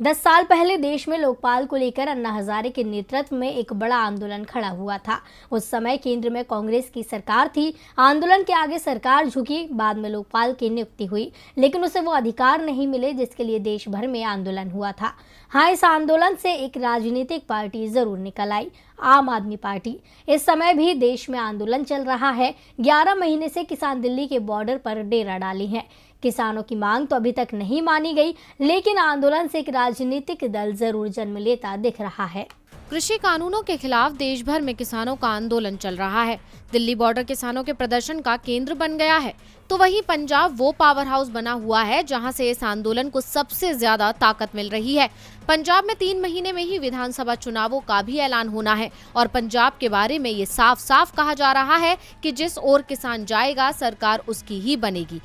10 साल पहले देश में लोकपाल को लेकर अन्ना हजारे के नेतृत्व में एक बड़ा आंदोलन खड़ा हुआ था। उस समय केंद्र में कांग्रेस की सरकार थी। आंदोलन के आगे सरकार झुकी। बाद में लोकपाल की नियुक्ति हुई, लेकिन उसे वो अधिकार नहीं मिले जिसके लिए देश भर में आंदोलन हुआ था। हाँ, इस आंदोलन से एक राजनीतिक पार्टी जरूर निकल आई, आम आदमी पार्टी। इस समय भी देश में आंदोलन चल रहा है। 11 महीने से किसान दिल्ली के बॉर्डर पर डेरा डाले हैं। किसानों की मांग तो अभी तक नहीं मानी गई, लेकिन आंदोलन से एक राजनीतिक दल जरूर जन्म लेता दिख रहा है। कृषि कानूनों के खिलाफ देश भर में किसानों का आंदोलन चल रहा है। दिल्ली बॉर्डर किसानों के प्रदर्शन का केंद्र बन गया है, तो वहीं पंजाब वो पावर हाउस बना हुआ है जहां से इस आंदोलन को सबसे ज्यादा ताकत मिल रही है। पंजाब में 3 महीने में ही विधानसभा चुनावों का भी ऐलान होना है और पंजाब के बारे में ये साफ साफ कहा जा रहा है कि जिस ओर किसान जाएगा सरकार उसकी ही बनेगी।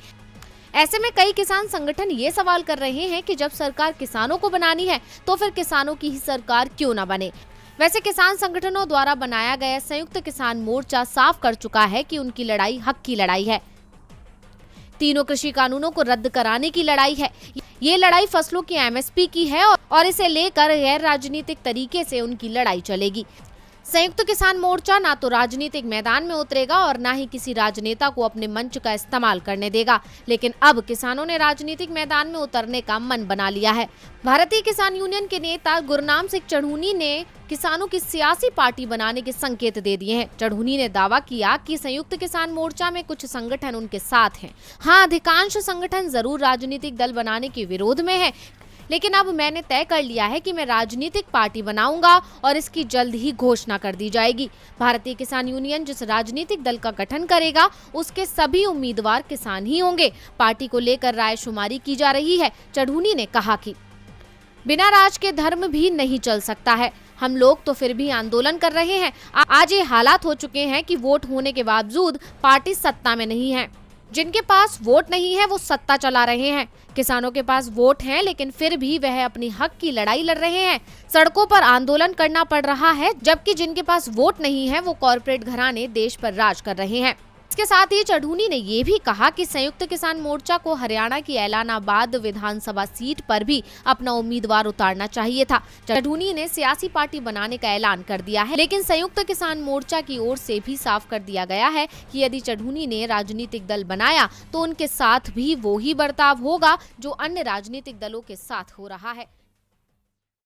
ऐसे में कई किसान संगठन ये सवाल कर रहे हैं कि जब सरकार किसानों को बनानी है तो फिर किसानों की ही सरकार क्यों न बने। वैसे किसान संगठनों द्वारा बनाया गया संयुक्त किसान मोर्चा साफ कर चुका है कि उनकी लड़ाई हक की लड़ाई है। तीनों कृषि कानूनों को रद्द कराने की लड़ाई है। ये लड़ाई फसलों की एमएसपी की है और इसे लेकर गैर राजनीतिक तरीके से उनकी लड़ाई चलेगी। संयुक्त किसान मोर्चा ना तो राजनीतिक मैदान में उतरेगा और ना ही किसी राजनेता को अपने मंच का इस्तेमाल करने देगा, लेकिन अब किसानों ने राजनीतिक मैदान में उतरने का मन बना लिया है। भारतीय किसान यूनियन के नेता गुरनाम सिंह चढ़ूनी ने किसानों की सियासी पार्टी बनाने के संकेत दे दिए हैं। चढ़ूनी ने दावा किया कि संयुक्त किसान मोर्चा में कुछ संगठन उनके साथ हैं। हाँ, अधिकांश संगठन जरूर राजनीतिक दल बनाने के विरोध में है, लेकिन अब मैंने तय कर लिया है कि मैं राजनीतिक पार्टी बनाऊंगा और इसकी जल्द ही घोषणा कर दी जाएगी। भारतीय किसान यूनियन जिस राजनीतिक दल का गठन करेगा उसके सभी उम्मीदवार किसान ही होंगे। पार्टी को लेकर रायशुमारी की जा रही है। चढ़ूनी ने कहा कि बिना राज के धर्म भी नहीं चल सकता है। हम लोग तो फिर भी आंदोलन कर रहे हैं। आज ये हालात हो चुके हैं कि वोट होने के बावजूद पार्टी सत्ता में नहीं है। जिनके पास वोट नहीं है वो सत्ता चला रहे हैं। किसानों के पास वोट हैं, लेकिन फिर भी वह अपनी हक की लड़ाई लड़ रहे हैं। सड़कों पर आंदोलन करना पड़ रहा है, जबकि जिनके पास वोट नहीं है वो कॉर्पोरेट घराने देश पर राज कर रहे हैं। इसके साथ ही चढ़ूनी ने ये भी कहा कि संयुक्त किसान मोर्चा को हरियाणा की ऐलानाबाद विधानसभा सीट पर भी अपना उम्मीदवार उतारना चाहिए था। चढ़ूनी ने सियासी पार्टी बनाने का ऐलान कर दिया है, लेकिन संयुक्त किसान मोर्चा की ओर से भी साफ कर दिया गया है कि यदि चढ़ूनी ने राजनीतिक दल बनाया तो उनके साथ भी वो ही बर्ताव होगा जो अन्य राजनीतिक दलों के साथ हो रहा है।